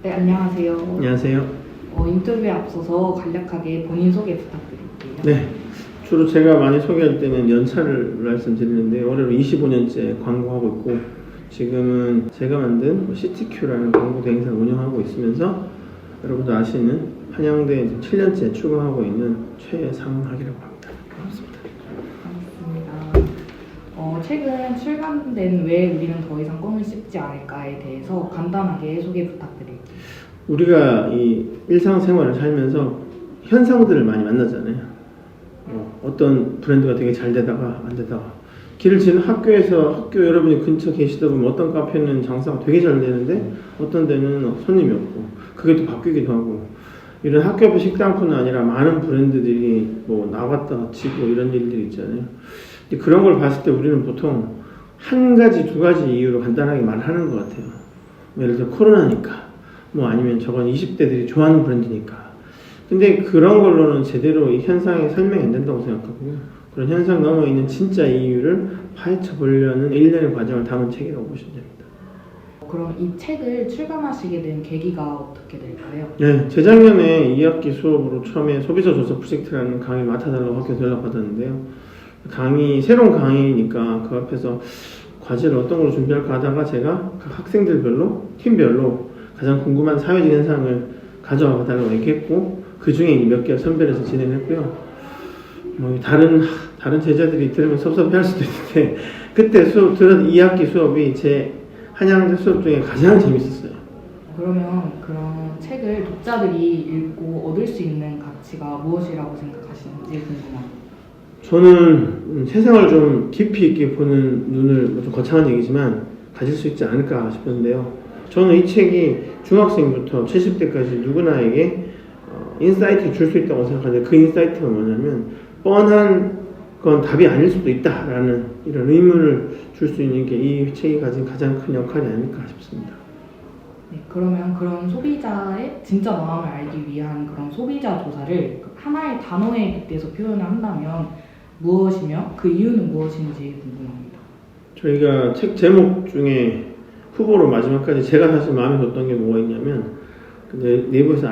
네, 안녕하세요. 안녕하세요. 인터뷰에 앞서서 간략하게 본인 소개 부탁드릴게요. 네, 주로 제가 많이 소개할 때는 연차를 말씀드리는데 올해로 25년째 광고하고 있고 지금은 제가 만든 CTQ라는 광고 대행사를 운영하고 있으면서 여러분도 아시는 한양대 7년째 출강하고 있는 최상학이라고 합니다. 반갑습니다. 반갑습니다. 최근 출간된 왜 우리는 더 이상 꿈을 씹지 않을까에 대해서 간단하게 소개 부탁드릴게요. 우리가 이 일상생활을 살면서 현상들을 많이 만나잖아요. 어떤 브랜드가 되게 잘 되다가 안 되다가 길을 지는 학교 여러분이 근처 계시다 보면 어떤 카페는 장사가 되게 잘 되는데 어떤 데는 손님이 없고 그게 또 바뀌기도 하고 이런 학교 앞에 식당뿐 아니라 많은 브랜드들이 뭐 나갔다 지고 이런 일들이 있잖아요. 근데 그런 걸 봤을 때 우리는 보통 한 가지 두 가지 이유로 간단하게 말하는 것 같아요. 예를 들어 코로나니까 뭐 아니면 저건 20대들이 좋아하는 브랜드니까. 근데 그런 걸로는 제대로 이 현상이 설명이 안 된다고 생각하고요. 그런 현상 넘어 있는 진짜 이유를 파헤쳐 보려는 일련의 과정을 담은 책이라고 보시면 됩니다. 그럼 이 책을 출간하시게 된 계기가 어떻게 될까요? 네, 재작년에 2학기 수업으로 처음에 소비자 조사 프로젝트라는 강의 맡아달라고 학교에서 연락받았는데요. 새로운 강의니까 그 앞에서 과제를 어떤 걸로 준비할까 하다가 제가 각 학생들별로, 팀별로 가장 궁금한 사회적 현상을 가져와 달라고 얘기했고 그 중에 몇 개 선별해서 진행했고요. 다른 제자들이 들으면 섭섭해할 수도 있는데 그때 들은 2학기 수업이 제 한양대 수업 중에 가장 재밌었어요. 그러면 그런 책을 독자들이 읽고 얻을 수 있는 가치가 무엇이라고 생각하시는지 궁금합니다. 저는 세상을 좀 깊이 있게 보는 눈을 좀 거창한 얘기지만 가질 수 있지 않을까 싶은데요. 저는 이 책이 중학생부터 70대까지 누구나에게 인사이트를 줄 수 있다고 생각하는데 그 인사이트가 뭐냐면 뻔한 건 답이 아닐 수도 있다라는 이런 의문을 줄 수 있는 게 이 책이 가진 가장 큰 역할이 아닐까 싶습니다. 네, 그러면 그런 소비자의 진짜 마음을 알기 위한 그런 소비자 조사를 하나의 단어에 빗대서 표현을 한다면 무엇이며 그 이유는 무엇인지 궁금합니다. 저희가 책 제목 중에 후보로 마지막까지 제가 사실 마음에 뒀던 게 뭐가 있냐면 네이버에서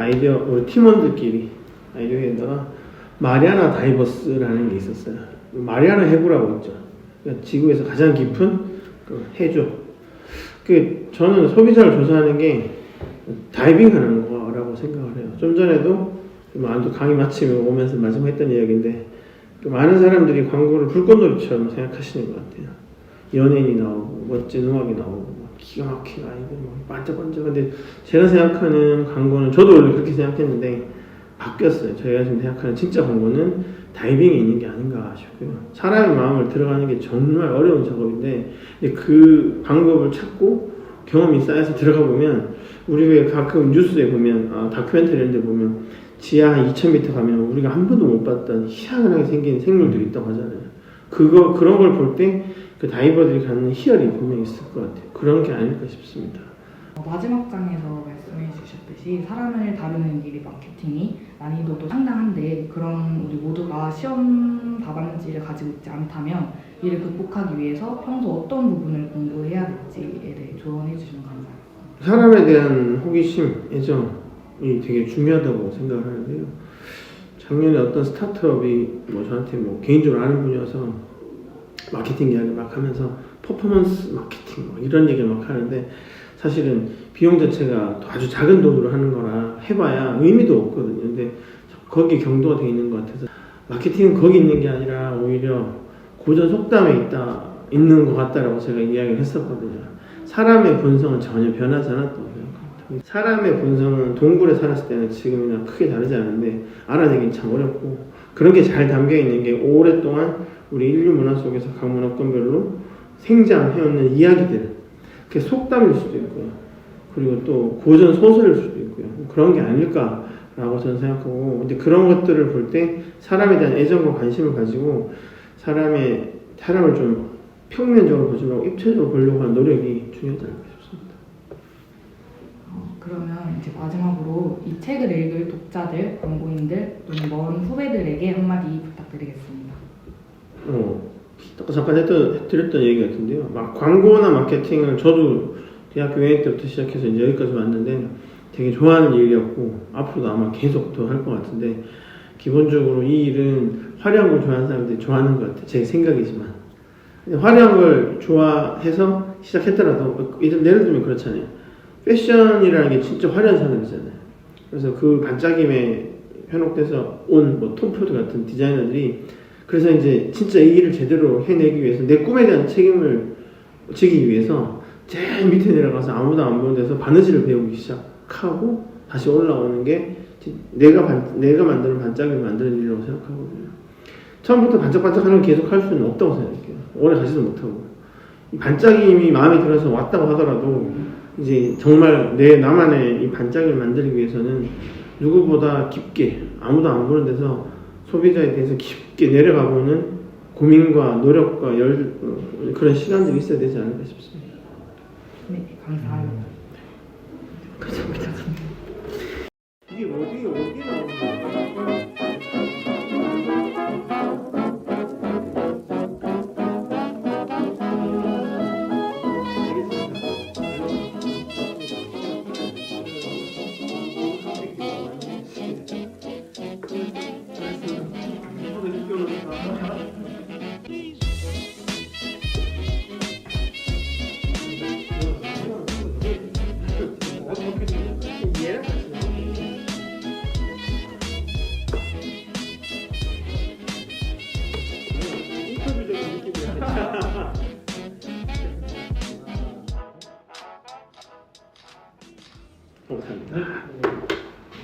우리 팀원들끼리 아이디어에다가 마리아나 다이버스라는 게 있었어요. 마리아나 해구라고 있죠. 그러니까 지구에서 가장 깊은 그 해조. 저는 소비자를 조사하는 게 다이빙하는 거라고 생각을 해요. 좀 전에도 강의 마치면 오면서 마지막 했던 이야기인데 많은 사람들이 광고를 불꽃놀이처럼 생각하시는 것 같아요. 연예인이 나오고 멋진 음악이 나오고 기가 막히게 아니고 반짝반짝. 근데 제가 생각하는 광고는 저도 원래 그렇게 생각했는데 바뀌었어요. 저희가 지금 생각하는 진짜 광고는 다이빙이 있는 게 아닌가 싶고요. 사람의 마음을 들어가는 게 정말 어려운 작업인데 그 방법을 찾고 경험이 쌓여서 들어가 보면 우리 왜 가끔 뉴스에 보면 다큐멘터리 이런 데 보면 지하 2000m 가면 우리가 한 번도 못 봤던 희한하게 생긴 생물들이 있다고 하잖아요. 그런 걸 볼 때 그 다이버들이 갖는 희열이 분명히 있을 것 같아요. 그런 게 아닐까 싶습니다. 마지막 장에서 말씀해 주셨듯이 사람을 다루는 일이 마케팅이 난이도도 상당한데 그런 우리 모두가 시험 답안지를 가지고 있지 않다면 이를 극복하기 위해서 평소 어떤 부분을 공부해야 될지에 대해 조언해 주시면 감사하겠습니다. 사람에 대한 호기심, 애정이 되게 중요하다고 생각을 하는데요. 작년에 어떤 스타트업이 저한테 개인적으로 아는 분이어서 마케팅 이야기 막 하면서 퍼포먼스 마케팅 이런 얘기를 막 하는데 사실은 비용 자체가 아주 작은 돈으로 하는 거라 해봐야 의미도 없거든요. 근데 거기에 경도가 돼 있는 것 같아서 마케팅은 거기 있는 게 아니라 오히려 고전 속담에 있는 것 같다라고 제가 이야기를 했었거든요. 사람의 본성은 전혀 변하지 않았다고 생각합니다. 사람의 본성은 동굴에 살았을 때는 지금이나 크게 다르지 않은데 알아내긴 참 어렵고 그런 게 잘 담겨 있는 게 오랫동안 우리 인류 문화 속에서 각 문화권별로 생장해오는 이야기들, 그게 속담일 수도 있고요. 그리고 또 고전 소설일 수도 있고요. 그런 게 아닐까라고 저는 생각하고, 근데 그런 것들을 볼 때 사람에 대한 애정과 관심을 가지고 사람을 좀 평면적으로 보지 말고 입체적으로 보려고 하는 노력이 중요하지 않을까 싶습니다. 그러면 이제 마지막으로 이 책을 읽을 독자들, 광고인들 또는 먼 후배들에게 한마디 부탁드리겠습니다. 잠깐 드렸던 얘기 같은데요. 광고나 마케팅을 저도 대학교 2학년 때부터 시작해서 이제 여기까지 왔는데 되게 좋아하는 일이었고 앞으로도 아마 계속 더 할 것 같은데 기본적으로 이 일은 화려한 걸 좋아하는 사람들이 좋아하는 것 같아요. 제 생각이지만 화려한 걸 좋아해서 시작했더라도 예를 들면 그렇잖아요. 패션이라는 게 진짜 화려한 산업이잖아요. 그래서 그 반짝임에 현혹돼서 온 뭐 톰 포드 같은 디자이너들이 그래서 이제 진짜 이 일을 제대로 해내기 위해서 내 꿈에 대한 책임을 지기 위해서 제일 밑에 내려가서 아무도 안 보는 데서 바느질을 배우기 시작하고 다시 올라오는 게 내가 만드는 반짝임을 만드는 일이라고 생각하거든요. 처음부터 반짝반짝하는 걸 계속 할 수는 없다고 생각해요. 오래 가지도 못하고 이 반짝임이 마음에 들어서 왔다고 하더라도 이제 정말 나만의 이 반짝임을 만들기 위해서는 누구보다 깊게 아무도 안 보는 데서 소비자에 대해서 깊게 내려가보는 고민과 노력과 그런 시간들이 있어야 되지 않을까 싶습니다. 네, 감사합니다.